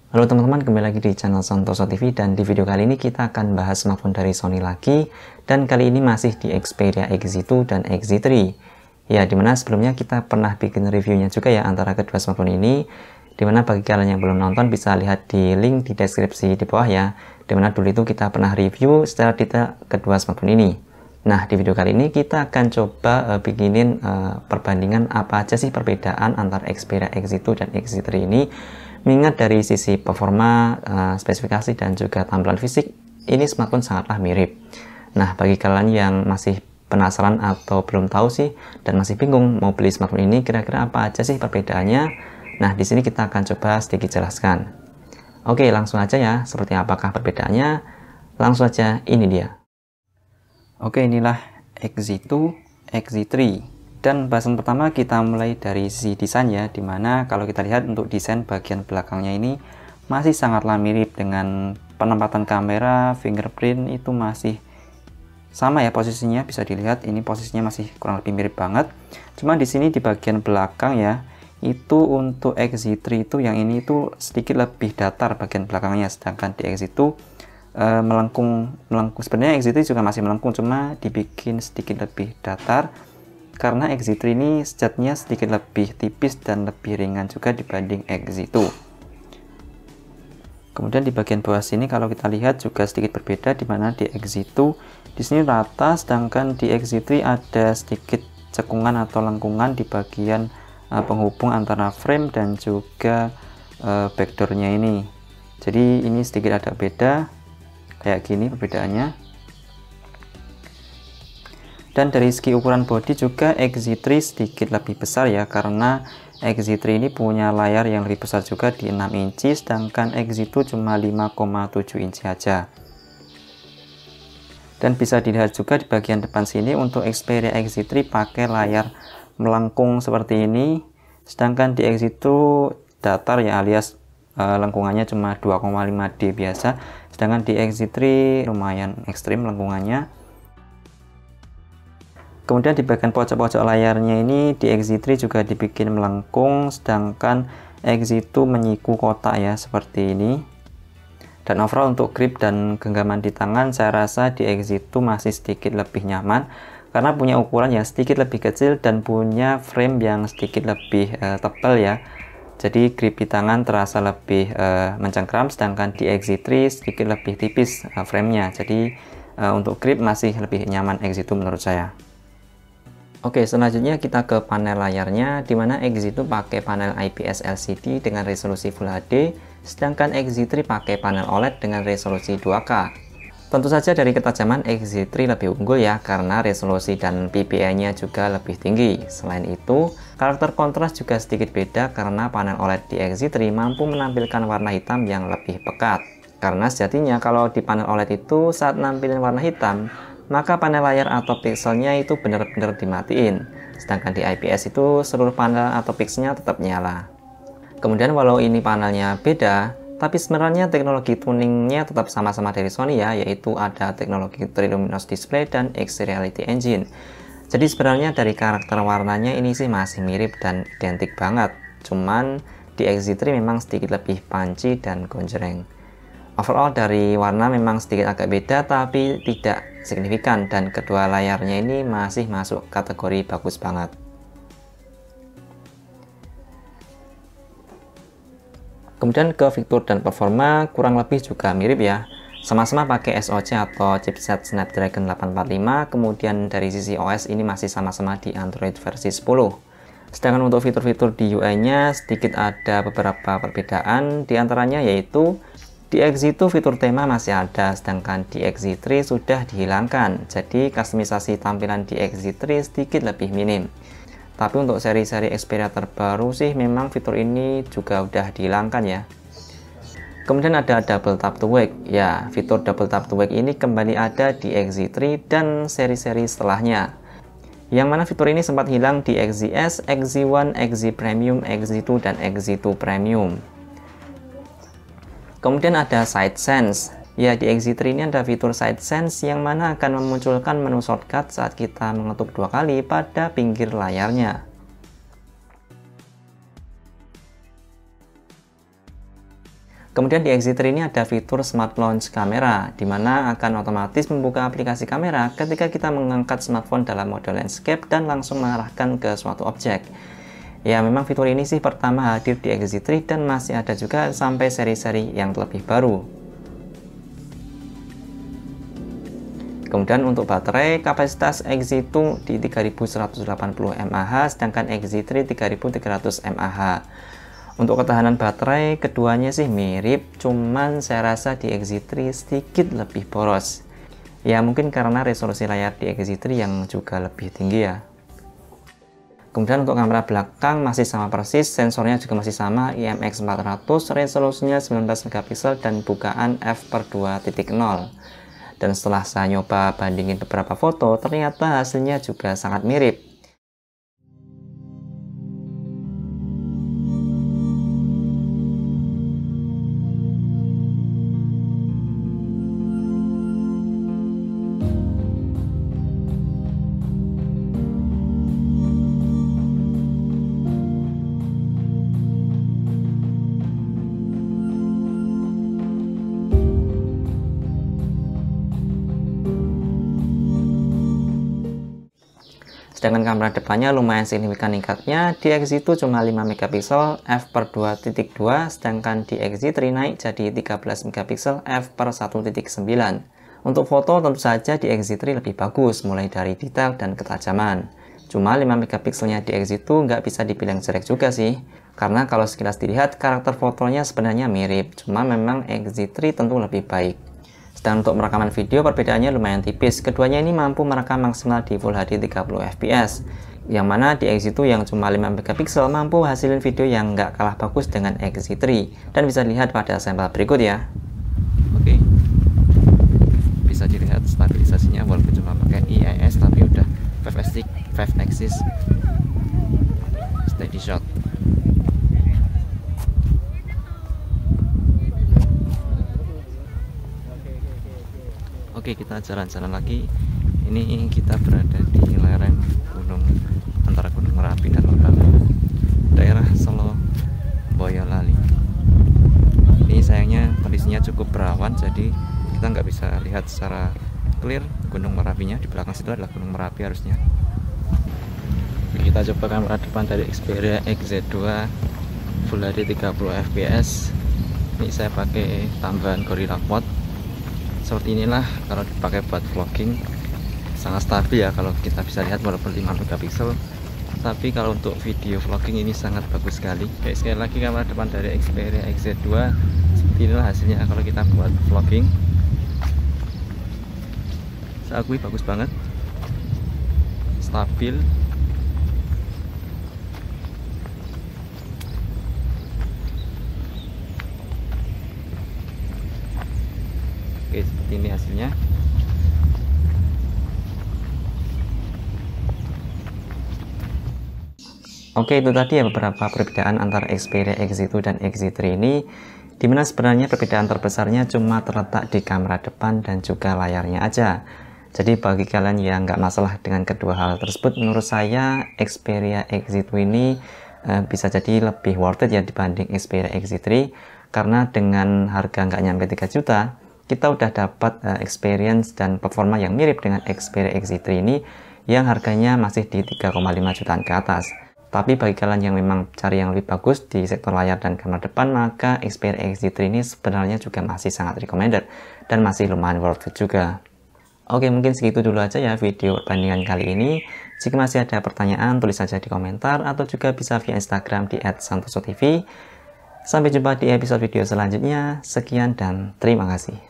Halo teman-teman, kembali lagi di channel Santoso TV, dan di video kali ini kita akan bahas smartphone dari Sony lagi, dan kali ini masih di Xperia XZ2 dan XZ3. Ya, dimana sebelumnya kita pernah bikin reviewnya juga ya antara kedua smartphone ini, dimana bagi kalian yang belum nonton bisa lihat di link di deskripsi di bawah ya, dimana dulu itu kita pernah review secara detail kedua smartphone ini. Nah, di video kali ini kita akan coba bikinin perbandingan apa aja sih perbedaan antara Xperia XZ2 dan XZ3 ini. Mengingat dari sisi performa, spesifikasi, dan juga tampilan fisik, ini smartphone sangatlah mirip. Nah, bagi kalian yang masih penasaran atau belum tahu sih, dan masih bingung mau beli smartphone ini, kira-kira apa aja sih perbedaannya? Nah, di sini kita akan coba sedikit jelaskan. Oke, langsung aja ya, seperti apakah perbedaannya? Langsung aja, ini dia. Oke, inilah XZ2, XZ3. Dan bahasan pertama kita mulai dari sisi desain ya, dimana kalau kita lihat untuk desain bagian belakangnya ini masih sangatlah mirip dengan penempatan kamera, fingerprint itu masih sama ya posisinya, bisa dilihat ini posisinya masih kurang lebih mirip banget. Cuma di sini di bagian belakang ya, itu untuk XZ3 itu yang ini itu sedikit lebih datar bagian belakangnya, sedangkan di XZ2 melengkung. Sebenarnya XZ3 juga masih melengkung, cuma dibikin sedikit lebih datar karena XZ3 ini catnya sedikit lebih tipis dan lebih ringan juga dibanding XZ2. Kemudian di bagian bawah sini kalau kita lihat juga sedikit berbeda, di mana di XZ2 di sini rata, sedangkan di XZ3 ada sedikit cekungan atau lengkungan di bagian penghubung antara frame dan juga backdoornya ini. Jadi ini sedikit ada beda, kayak gini perbedaannya. Dan dari segi ukuran bodi juga XZ3 sedikit lebih besar ya, karena XZ3 ini punya layar yang lebih besar juga di 6 inci, sedangkan XZ2 cuma 5,7 inci aja. Dan bisa dilihat juga di bagian depan sini untuk Xperia XZ3 pakai layar melengkung seperti ini, sedangkan di XZ2 datar ya, alias lengkungannya cuma 2,5D biasa, sedangkan di XZ3 lumayan ekstrim lengkungannya. Kemudian di bagian pojok-pojok layarnya ini di XZ3 juga dibikin melengkung, sedangkan XZ2 menyiku kotak ya seperti ini. Dan overall untuk grip dan genggaman di tangan saya rasa di XZ2 masih sedikit lebih nyaman karena punya ukuran yang sedikit lebih kecil dan punya frame yang sedikit lebih tebal ya. Jadi grip di tangan terasa lebih mencengkram, sedangkan di XZ3 sedikit lebih tipis framenya. Jadi untuk grip masih lebih nyaman XZ2 menurut saya. Oke, selanjutnya kita ke panel layarnya, dimana XZ2 pakai panel IPS LCD dengan resolusi Full HD, sedangkan XZ3 pakai panel OLED dengan resolusi 2K. Tentu saja dari ketajaman XZ3 lebih unggul ya, karena resolusi dan PPI-nya juga lebih tinggi. Selain itu, karakter kontras juga sedikit beda karena panel OLED di XZ3 mampu menampilkan warna hitam yang lebih pekat. Karena sejatinya kalau di panel OLED itu saat nampilin warna hitam, maka panel layar atau pixelnya itu benar-benar dimatiin. Sedangkan di IPS itu seluruh panel atau pixelnya tetap nyala. Kemudian walau ini panelnya beda, tapi sebenarnya teknologi tuningnya tetap sama-sama dari Sony ya, yaitu ada teknologi Triluminos Display dan X-Reality Engine. Jadi sebenarnya dari karakter warnanya ini sih masih mirip dan identik banget. Cuman di XZ3 memang sedikit lebih punchy dan gonjreng. Overall dari warna memang sedikit agak beda tapi tidak signifikan, dan kedua layarnya ini masih masuk kategori bagus banget. Kemudian ke fitur dan performa kurang lebih juga mirip ya. Sama-sama pakai SoC atau chipset Snapdragon 845, kemudian dari sisi OS ini masih sama-sama di Android versi 10. Sedangkan untuk fitur-fitur di UI-nya sedikit ada beberapa perbedaan, diantaranya yaitu di XZ2 fitur tema masih ada, sedangkan di XZ3 sudah dihilangkan. Jadi kustomisasi tampilan di XZ3 sedikit lebih minim. Tapi untuk seri-seri Xperia terbaru sih memang fitur ini juga udah dihilangkan ya. Kemudian ada double tap to wake. Ya, fitur double tap to wake ini kembali ada di XZ3 dan seri-seri setelahnya. Yang mana fitur ini sempat hilang di XZS, XZ1, XZ Premium, XZ2, dan XZ2 Premium. Kemudian ada Side Sense. Ya, di XZ3 ini ada fitur Side Sense yang mana akan memunculkan menu shortcut saat kita mengetuk 2 kali pada pinggir layarnya. Kemudian di X3 ini ada fitur Smart Launch Camera, di mana akan otomatis membuka aplikasi kamera ketika kita mengangkat smartphone dalam mode landscape dan langsung mengarahkan ke suatu objek. Ya, memang fitur ini sih pertama hadir di X3 dan masih ada juga sampai seri-seri yang lebih baru. Kemudian untuk baterai, kapasitas X2 di 3180 mAh, sedangkan X3 3300 mAh. Untuk ketahanan baterai, keduanya sih mirip, cuman saya rasa di X3 sedikit lebih boros. Ya, mungkin karena resolusi layar di X3 yang juga lebih tinggi ya. Kemudian untuk kamera belakang masih sama persis, sensornya juga masih sama, IMX400, resolusinya 19 MP dan bukaan f/2.0. Dan setelah saya nyoba bandingin beberapa foto, ternyata hasilnya juga sangat mirip. Sedangkan kamera depannya lumayan signifikan meningkatnya, di X2 cuma 5 MP f/2.2, sedangkan di X3 naik jadi 13 MP f/1.9. Untuk foto tentu saja di X3 lebih bagus, mulai dari detail dan ketajaman. Cuma 5 MP di X2 nggak bisa dibilang jelek juga sih, karena kalau sekilas dilihat karakter fotonya sebenarnya mirip, cuma memang X3 tentu lebih baik. Dan untuk merekaman video perbedaannya lumayan tipis, keduanya ini mampu merekam maksimal di Full HD 30 fps, yang mana di X2 yang cuma 5 MP mampu hasilin video yang nggak kalah bagus dengan X3, dan bisa dilihat pada sampel berikut ya. Oke, bisa dilihat stabilisasinya walaupun cuma pakai IIS tapi udah 5 axis steady shot. Oke, kita jalan-jalan lagi. Ini kita berada di lereng gunung antara Gunung Merapi dan Merbabu, daerah Selo Boyolali. Ini sayangnya kondisinya cukup berawan, jadi kita nggak bisa lihat secara clear Gunung Merapinya. Di belakang situ adalah Gunung Merapi harusnya. Kita coba kamera depan dari Xperia XZ2 Full HD 30 fps. Ini saya pakai tambahan Gorilla Pod. Seperti inilah kalau dipakai buat vlogging, sangat stabil ya kalau kita bisa lihat walaupun 5 MP. Tapi kalau untuk video vlogging ini sangat bagus sekali. Oke, sekali lagi kamera depan dari Xperia XZ2. Seperti inilah hasilnya kalau kita buat vlogging. Saya akui bagus banget, stabil. Oke, seperti ini hasilnya. Oke, itu tadi ya beberapa perbedaan antara Xperia X2 dan X3 ini, dimana sebenarnya perbedaan terbesarnya cuma terletak di kamera depan dan juga layarnya aja. Jadi bagi kalian yang nggak masalah dengan kedua hal tersebut, menurut saya Xperia X2 ini bisa jadi lebih worth it ya dibanding Xperia X3, karena dengan harga nggak nyampe 3 juta, kita udah dapat experience dan performa yang mirip dengan Xperia X3 ini yang harganya masih di 3,5 jutaan ke atas. Tapi bagi kalian yang memang cari yang lebih bagus di sektor layar dan kamera depan, maka Xperia X3 ini sebenarnya juga masih sangat recommended dan masih lumayan worth it juga. Oke, mungkin segitu dulu aja ya video perbandingan kali ini. Jika masih ada pertanyaan, tulis saja di komentar atau juga bisa via Instagram di @santosotv. Sampai jumpa di episode video selanjutnya. Sekian dan terima kasih.